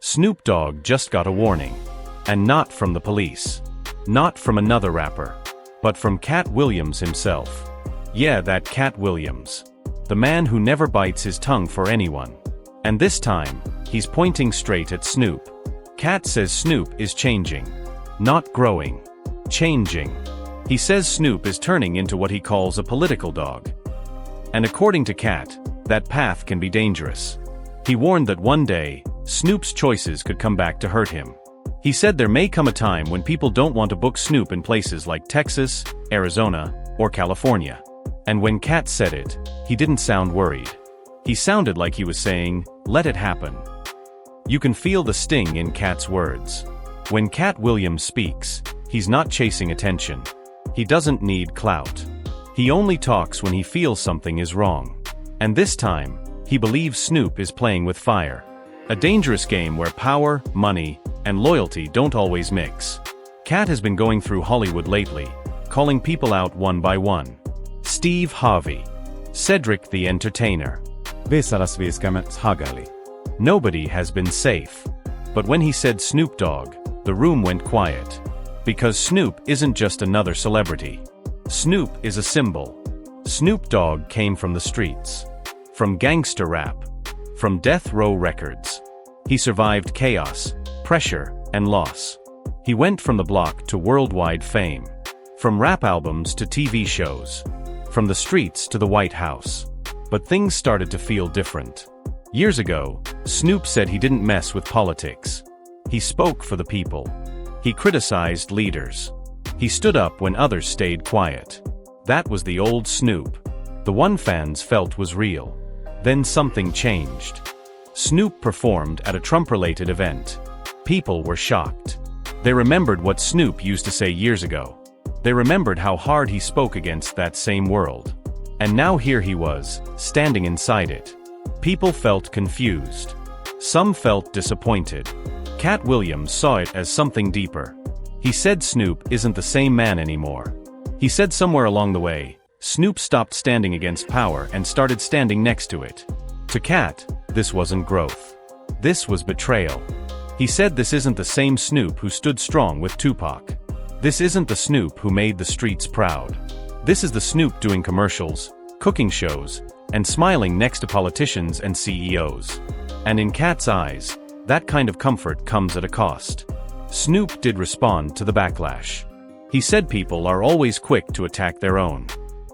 Snoop Dogg just got a warning. And not from the police. Not from another rapper. But from Katt Williams himself. Yeah, that Katt Williams. The man who never bites his tongue for anyone. And this time, he's pointing straight at Snoop. Katt says Snoop is changing. Not growing. Changing. He says Snoop is turning into what he calls a political dog. And according to Katt, that path can be dangerous. He warned that one day, Snoop's choices could come back to hurt him. He said there may come a time when people don't want to book Snoop in places like Texas, Arizona, or California. And when Katt said it, he didn't sound worried. He sounded like he was saying, let it happen. You can feel the sting in Katt's words. When Katt Williams speaks, he's not chasing attention. He doesn't need clout. He only talks when he feels something is wrong. And this time, he believes Snoop is playing with fire. A dangerous game where power, money, and loyalty don't always mix. Katt has been going through Hollywood lately, calling people out one by one. Steve Harvey. Cedric the Entertainer. Nobody has been safe. But when he said Snoop Dogg, the room went quiet. Because Snoop isn't just another celebrity. Snoop is a symbol. Snoop Dogg came from the streets. From gangster rap. From death row records. He survived chaos, pressure, and loss. He went from the block to worldwide fame. From rap albums to TV shows. From the streets to the White House. But things started to feel different. Years ago, Snoop said he didn't mess with politics. He spoke for the people. He criticized leaders. He stood up when others stayed quiet. That was the old Snoop. The one fans felt was real. Then something changed. Snoop performed at a Trump-related event. People were shocked. They remembered what Snoop used to say years ago. They remembered how hard he spoke against that same world. And now here he was, standing inside it. People felt confused. Some felt disappointed. Katt Williams saw it as something deeper. He said Snoop isn't the same man anymore. He said somewhere along the way, Snoop stopped standing against power and started standing next to it. To Katt, this wasn't growth. This was betrayal. He said this isn't the same Snoop who stood strong with Tupac. This isn't the Snoop who made the streets proud. This is the Snoop doing commercials, cooking shows, and smiling next to politicians and CEOs. And in Katt's eyes, that kind of comfort comes at a cost. Snoop did respond to the backlash. He said people are always quick to attack their own.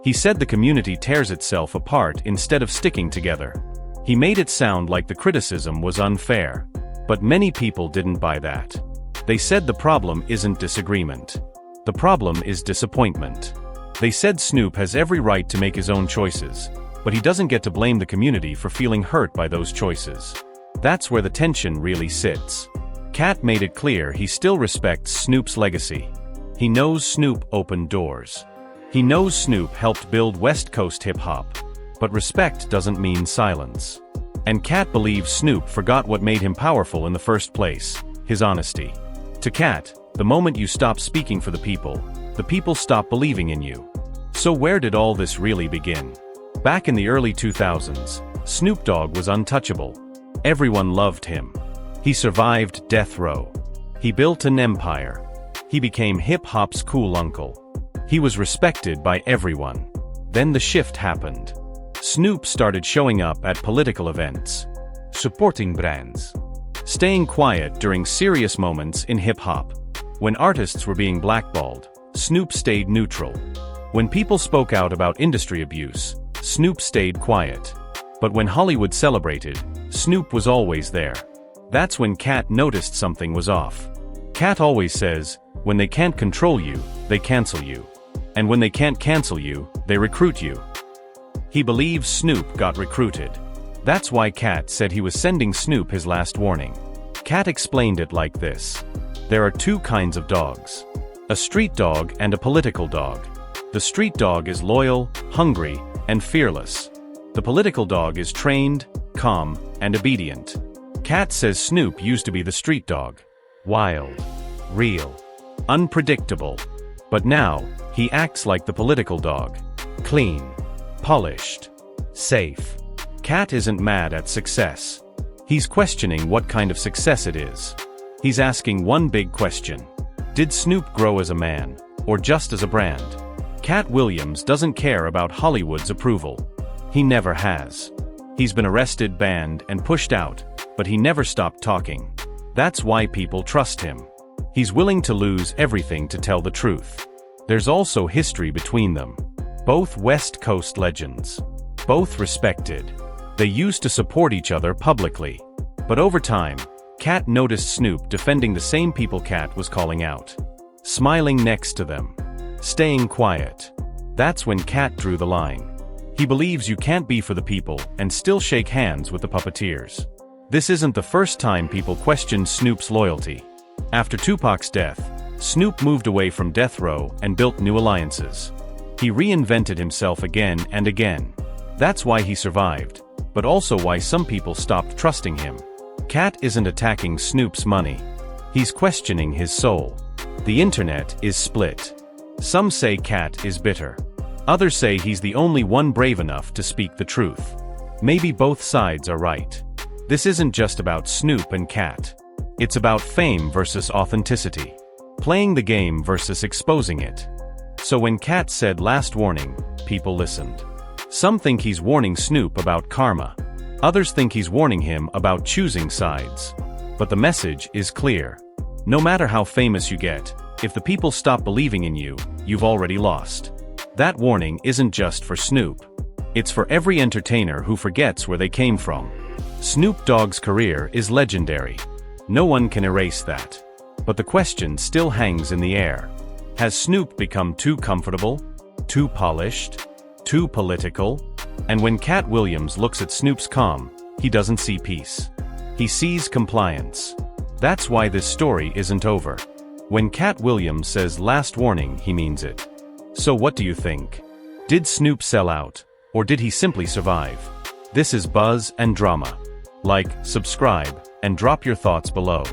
He said the community tears itself apart instead of sticking together. He made it sound like the criticism was unfair. But many people didn't buy that. They said the problem isn't disagreement. The problem is disappointment. They said Snoop has every right to make his own choices, but he doesn't get to blame the community for feeling hurt by those choices. That's where the tension really sits. Katt made it clear he still respects Snoop's legacy. He knows Snoop opened doors. He knows Snoop helped build West Coast hip-hop. But respect doesn't mean silence. And Katt believes Snoop forgot what made him powerful in the first place, his honesty. To Katt, the moment you stop speaking for the people stop believing in you. So where did all this really begin? Back in the early 2000s, Snoop Dogg was untouchable. Everyone loved him. He survived death row. He built an empire. He became hip-hop's cool uncle. He was respected by everyone. Then the shift happened. Snoop started showing up at political events. Supporting brands. Staying quiet during serious moments in hip-hop. When artists were being blackballed, Snoop stayed neutral. When people spoke out about industry abuse, Snoop stayed quiet. But when Hollywood celebrated, Snoop was always there. That's when Katt noticed something was off. Katt always says, when they can't control you, they cancel you. And when they can't cancel you, they recruit you. He believes Snoop got recruited. That's why Katt said he was sending Snoop his last warning. Katt explained it like this. There are two kinds of dogs. A street dog and a political dog. The street dog is loyal, hungry, and fearless. The political dog is trained, calm, and obedient. Katt says Snoop used to be the street dog. Wild. Real. Unpredictable. But now, he acts like the political dog. Clean. Polished. Safe. Katt isn't mad at success. He's questioning what kind of success it is. He's asking one big question. Did Snoop grow as a man, or just as a brand? Katt Williams doesn't care about Hollywood's approval. He never has. He's been arrested, banned, and pushed out, but he never stopped talking. That's why people trust him. He's willing to lose everything to tell the truth. There's also history between them. Both West Coast legends. Both respected. They used to support each other publicly. But over time, Katt noticed Snoop defending the same people Katt was calling out. Smiling next to them. Staying quiet. That's when Katt drew the line. He believes you can't be for the people and still shake hands with the puppeteers. This isn't the first time people questioned Snoop's loyalty. After Tupac's death, Snoop moved away from death row and built new alliances. He reinvented himself again and again. That's why he survived, but also why some people stopped trusting him. Katt isn't attacking Snoop's money. He's questioning his soul. The internet is split. Some say Katt is bitter. Others say he's the only one brave enough to speak the truth. Maybe both sides are right. This isn't just about Snoop and Katt. It's about fame versus authenticity. Playing the game versus exposing it. So when Katt said last warning, people listened. Some think he's warning Snoop about karma. Others think he's warning him about choosing sides. But the message is clear. No matter how famous you get, if the people stop believing in you, you've already lost. That warning isn't just for Snoop. It's for every entertainer who forgets where they came from. Snoop Dogg's career is legendary. No one can erase that. But the question still hangs in the air. Has Snoop become too comfortable? Too polished? Too political? And when Katt Williams looks at Snoop's calm, he doesn't see peace. He sees compliance. That's why this story isn't over. When Katt Williams says last warning, he means it. So what do you think? Did Snoop sell out, or did he simply survive? This is Buzz and Drama. Like, subscribe, and drop your thoughts below.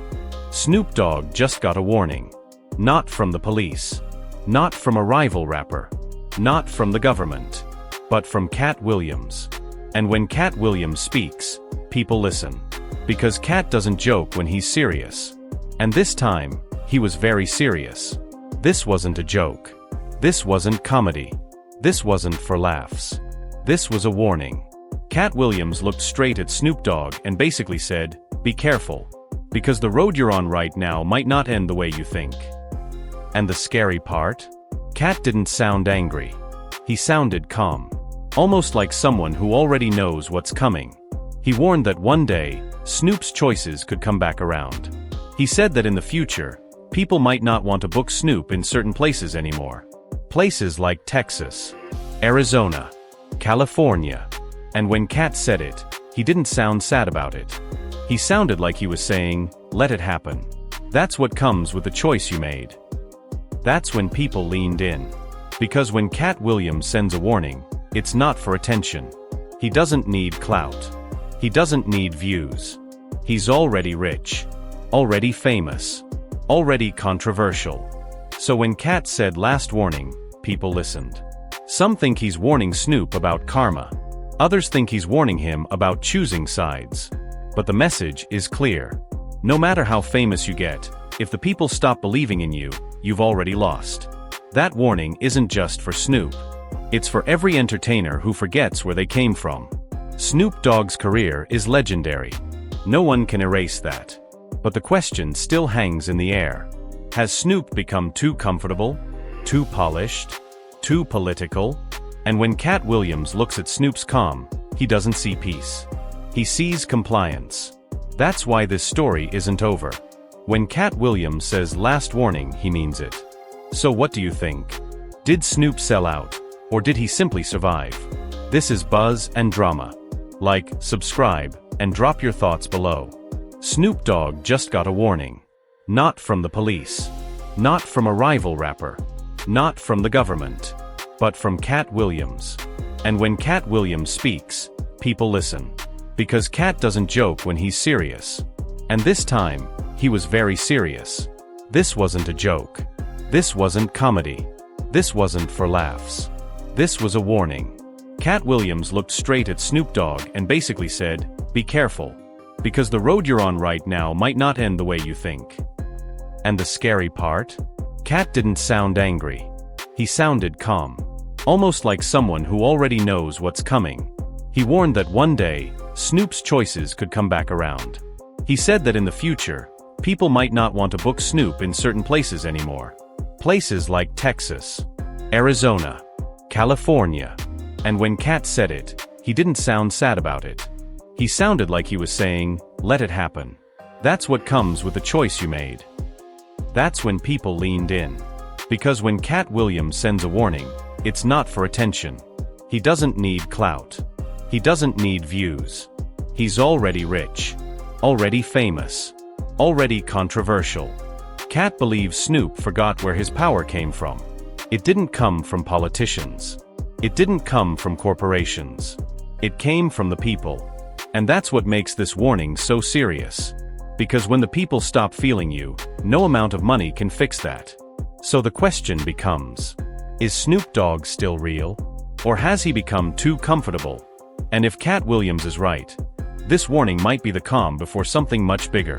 Snoop Dogg just got a warning. Not from the police. Not from a rival rapper. Not from the government. But from Katt Williams. And when Katt Williams speaks, people listen. Because Katt doesn't joke when he's serious. And this time, he was very serious. This wasn't a joke. This wasn't comedy. This wasn't for laughs. This was a warning. Katt Williams looked straight at Snoop Dogg and basically said, be careful. Because the road you're on right now might not end the way you think. And the scary part? Katt didn't sound angry. He sounded calm. Almost like someone who already knows what's coming. He warned that one day, Snoop's choices could come back around. He said that in the future, people might not want to book Snoop in certain places anymore. Places like Texas, Arizona, California. And when Katt said it, he didn't sound sad about it. He sounded like he was saying, let it happen. That's what comes with the choice you made. That's when people leaned in. Because when Katt Williams sends a warning, it's not for attention. He doesn't need clout. He doesn't need views. He's already rich. Already famous. Already controversial. So when Katt said last warning, people listened. Some think he's warning Snoop about karma. Others think he's warning him about choosing sides. But the message is clear. No matter how famous you get, if the people stop believing in you, you've already lost. That warning isn't just for Snoop. It's for every entertainer who forgets where they came from. Snoop Dogg's career is legendary. No one can erase that. But the question still hangs in the air. Has Snoop become too comfortable? Too polished? Too political? And when Katt Williams looks at Snoop's calm, he doesn't see peace. He sees compliance. That's why this story isn't over. When Katt Williams says last warning, he means it. So what do you think? Did Snoop sell out, or did he simply survive? This is Buzz and Drama. Like, subscribe, and drop your thoughts below. Snoop Dogg just got a warning. Not from the police. Not from a rival rapper. Not from the government. But from Katt Williams. And when Katt Williams speaks, people listen. Because Katt doesn't joke when he's serious. And this time, he was very serious. This wasn't a joke. This wasn't comedy. This wasn't for laughs. This was a warning. Katt Williams looked straight at Snoop Dogg and basically said, be careful. Because the road you're on right now might not end the way you think. And the scary part? Katt didn't sound angry. He sounded calm. Almost like someone who already knows what's coming. He warned that one day, Snoop's choices could come back around. He said that in the future, people might not want to book Snoop in certain places anymore. Places like Texas, Arizona, California. And when Katt said it, he didn't sound sad about it. He sounded like he was saying, let it happen. That's what comes with the choice you made. That's when people leaned in. Because when Katt Williams sends a warning, it's not for attention. He doesn't need clout. He doesn't need views. He's already rich. Already famous. Already controversial. Katt believes Snoop forgot where his power came from. It didn't come from politicians. It didn't come from corporations. It came from the people. And that's what makes this warning so serious. Because when the people stop feeling you, no amount of money can fix that. So the question becomes, is Snoop Dogg still real? Or has he become too comfortable? And if Katt Williams is right, this warning might be the calm before something much bigger.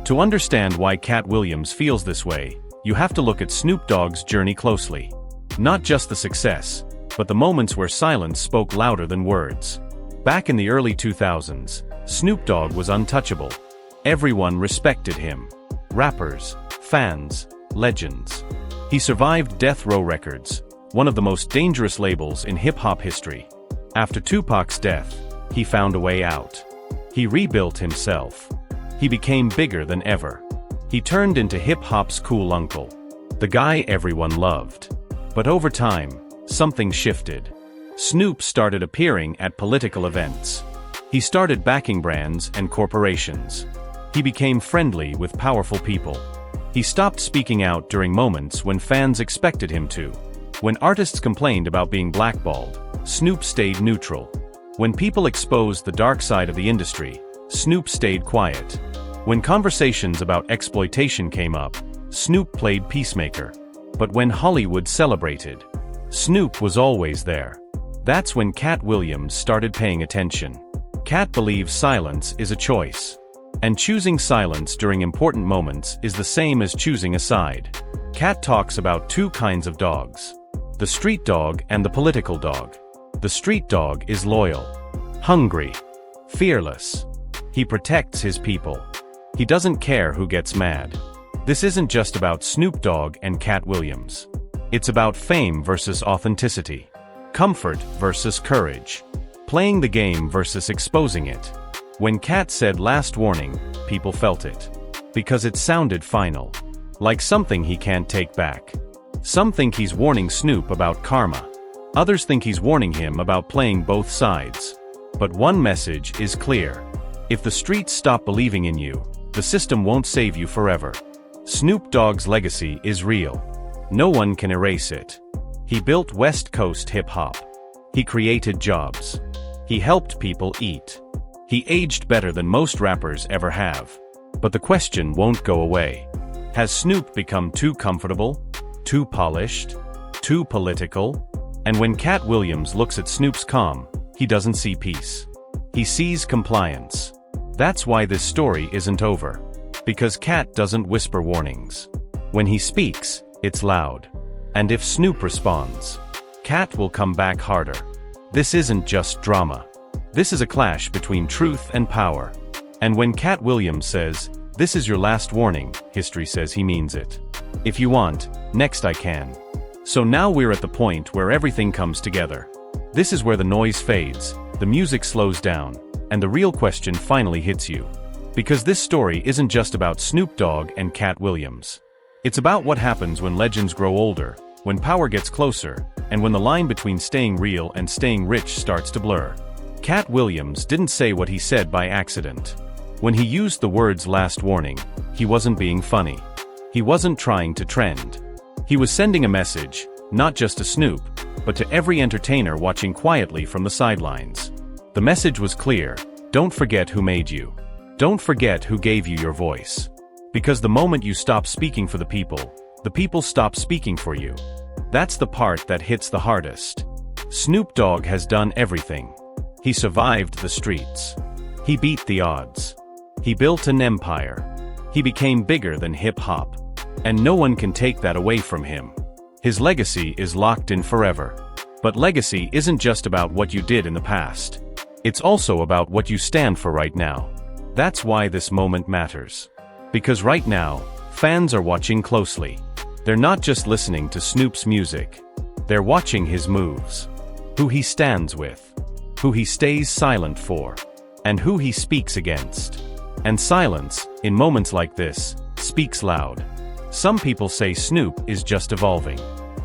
To understand why Katt Williams feels this way, you have to look at Snoop Dogg's journey closely. Not just the success, but the moments where silence spoke louder than words. Back in the early 2000s, Snoop Dogg was untouchable. Everyone respected him. Rappers, fans, legends. He survived Death Row Records, one of the most dangerous labels in hip-hop history. After Tupac's death, he found a way out. He rebuilt himself. He became bigger than ever. He turned into hip-hop's cool uncle. The guy everyone loved. But over time, something shifted. Snoop started appearing at political events. He started backing brands and corporations. He became friendly with powerful people. He stopped speaking out during moments when fans expected him to. When artists complained about being blackballed, Snoop stayed neutral. When people exposed the dark side of the industry, Snoop stayed quiet. When conversations about exploitation came up, Snoop played peacemaker. But when Hollywood celebrated, Snoop was always there. That's when Katt Williams started paying attention. Katt believes silence is a choice. And choosing silence during important moments is the same as choosing a side. Katt talks about two kinds of dogs. The street dog and the political dog. The street dog is loyal, hungry, fearless. He protects his people. He doesn't care who gets mad. This isn't just about Snoop Dogg and Katt Williams. It's about fame versus authenticity. Comfort versus courage. Playing the game versus exposing it. When Katt said last warning, people felt it. Because it sounded final. Like something he can't take back. Some think he's warning Snoop about karma. Others think he's warning him about playing both sides. But one message is clear. If the streets stop believing in you, the system won't save you forever. Snoop Dogg's legacy is real. No one can erase it. He built West Coast hip-hop. He created jobs. He helped people eat. He aged better than most rappers ever have. But the question won't go away. Has Snoop become too comfortable? Too polished? Too political? And when Katt Williams looks at Snoop's calm, he doesn't see peace. He sees compliance. That's why this story isn't over. Because Katt doesn't whisper warnings. When he speaks, it's loud. And if Snoop responds, Katt will come back harder. This isn't just drama. This is a clash between truth and power. And when Katt Williams says, "This is your last warning," history says he means it. If you want, next I can. So now we're at the point where everything comes together. This is where the noise fades, the music slows down, and the real question finally hits you. Because this story isn't just about Snoop Dogg and Katt Williams. It's about what happens when legends grow older, when power gets closer, and when the line between staying real and staying rich starts to blur. Katt Williams didn't say what he said by accident. When he used the words "last warning," he wasn't being funny. He wasn't trying to trend. He was sending a message, not just to Snoop, but to every entertainer watching quietly from the sidelines. The message was clear: don't forget who made you. Don't forget who gave you your voice. Because the moment you stop speaking for the people stop speaking for you. That's the part that hits the hardest. Snoop Dogg has done everything. He survived the streets. He beat the odds. He built an empire. He became bigger than hip-hop. And no one can take that away from him. His legacy is locked in forever. But legacy isn't just about what you did in the past. It's also about what you stand for right now. That's why this moment matters. Because right now, fans are watching closely. They're not just listening to Snoop's music. They're watching his moves. Who he stands with. Who he stays silent for. And who he speaks against. And silence, in moments like this, speaks loud. Some people say Snoop is just evolving.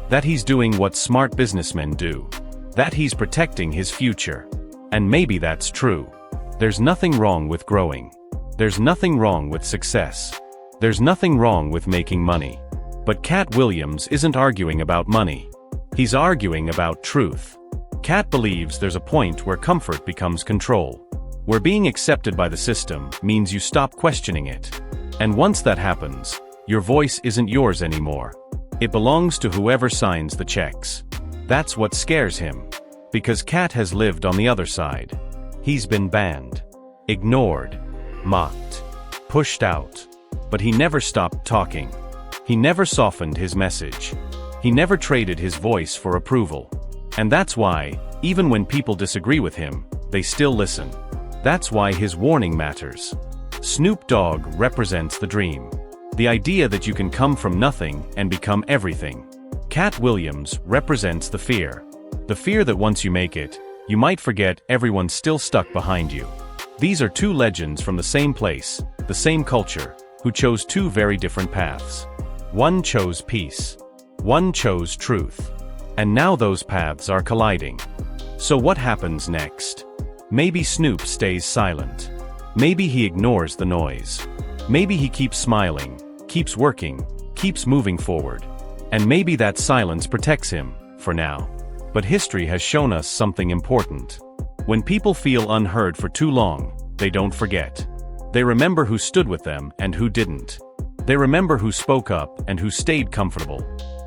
That he's doing what smart businessmen do. That he's protecting his future. And maybe that's true. There's nothing wrong with growing. There's nothing wrong with success. There's nothing wrong with making money. But Katt Williams isn't arguing about money. He's arguing about truth. Katt believes there's a point where comfort becomes control. Where being accepted by the system means you stop questioning it. And once that happens, your voice isn't yours anymore. It belongs to whoever signs the checks. That's what scares him. Because Katt has lived on the other side. He's been banned, ignored, mocked, pushed out. But he never stopped talking. He never softened his message. He never traded his voice for approval. And that's why, even when people disagree with him, they still listen. That's why his warning matters. Snoop Dogg represents the dream. The idea that you can come from nothing and become everything. Katt Williams represents the fear. The fear that once you make it, you might forget everyone's still stuck behind you. These are two legends from the same place, the same culture, who chose two very different paths. One chose peace. One chose truth. And now those paths are colliding. So what happens next? Maybe Snoop stays silent. Maybe he ignores the noise. Maybe he keeps smiling, keeps working, keeps moving forward. And maybe that silence protects him, for now. But history has shown us something important. When people feel unheard for too long, they don't forget. They remember who stood with them and who didn't. They remember who spoke up and who stayed comfortable.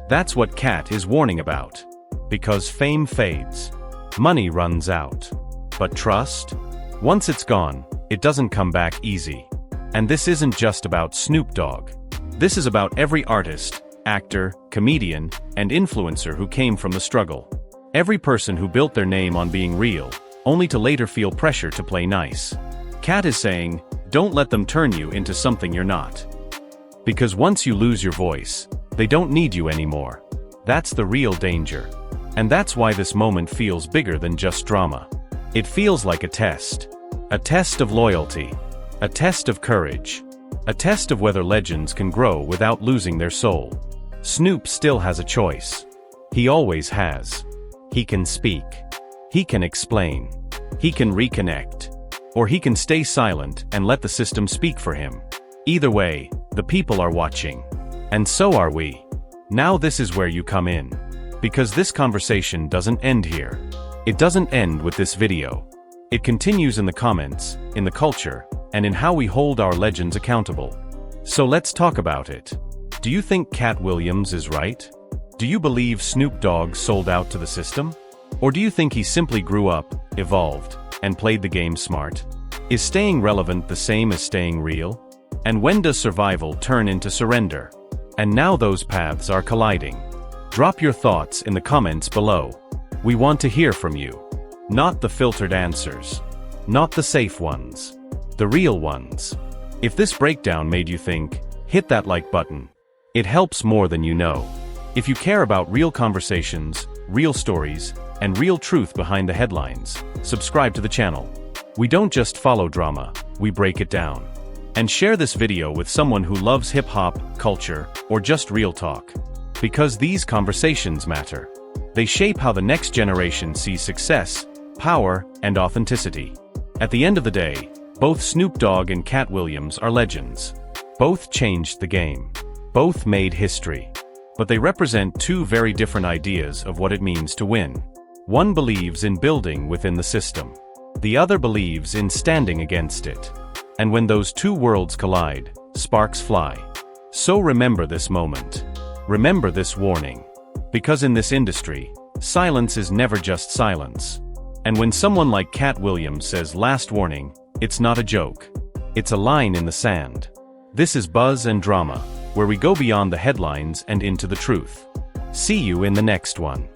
That's what Katt is warning about. Because fame fades. Money runs out. But trust? Once it's gone, it doesn't come back easy. And this isn't just about Snoop Dogg. This is about every artist, actor, comedian, and influencer who came from the struggle. Every person who built their name on being real, only to later feel pressure to play nice. Katt is saying, don't let them turn you into something you're not. Because once you lose your voice, they don't need you anymore. That's the real danger. And that's why this moment feels bigger than just drama. It feels like a test. A test of loyalty. A test of courage. A test of whether legends can grow without losing their soul. Snoop still has a choice. He always has. He can speak. He can explain. He can reconnect. Or he can stay silent and let the system speak for him. Either way, the people are watching. And so are we. Now this is where you come in. Because this conversation doesn't end here. It doesn't end with this video. It continues in the comments, in the culture, and in how we hold our legends accountable. So let's talk about it. Do you think Katt Williams is right? Do you believe Snoop Dogg sold out to the system? Or do you think he simply grew up, evolved, and played the game smart? Is staying relevant the same as staying real? And when does survival turn into surrender? And now those paths are colliding. Drop your thoughts in the comments below. We want to hear from you. Not the filtered answers. Not the safe ones. The real ones. If this breakdown made you think, hit that like button. It helps more than you know. If you care about real conversations, real stories, and real truth behind the headlines, subscribe to the channel. We don't just follow drama, we break it down. And share this video with someone who loves hip-hop, culture, or just real talk. Because these conversations matter. They shape how the next generation sees success, power, and authenticity. At the end of the day, both Snoop Dogg and Katt Williams are legends. Both changed the game. Both made history. But they represent two very different ideas of what it means to win. One believes in building within the system. The other believes in standing against it. And when those two worlds collide, sparks fly. So remember this moment. Remember this warning. Because in this industry, silence is never just silence. And when someone like Katt Williams says last warning, it's not a joke. It's a line in the sand. This is Buzz and Drama, where we go beyond the headlines and into the truth. See you in the next one.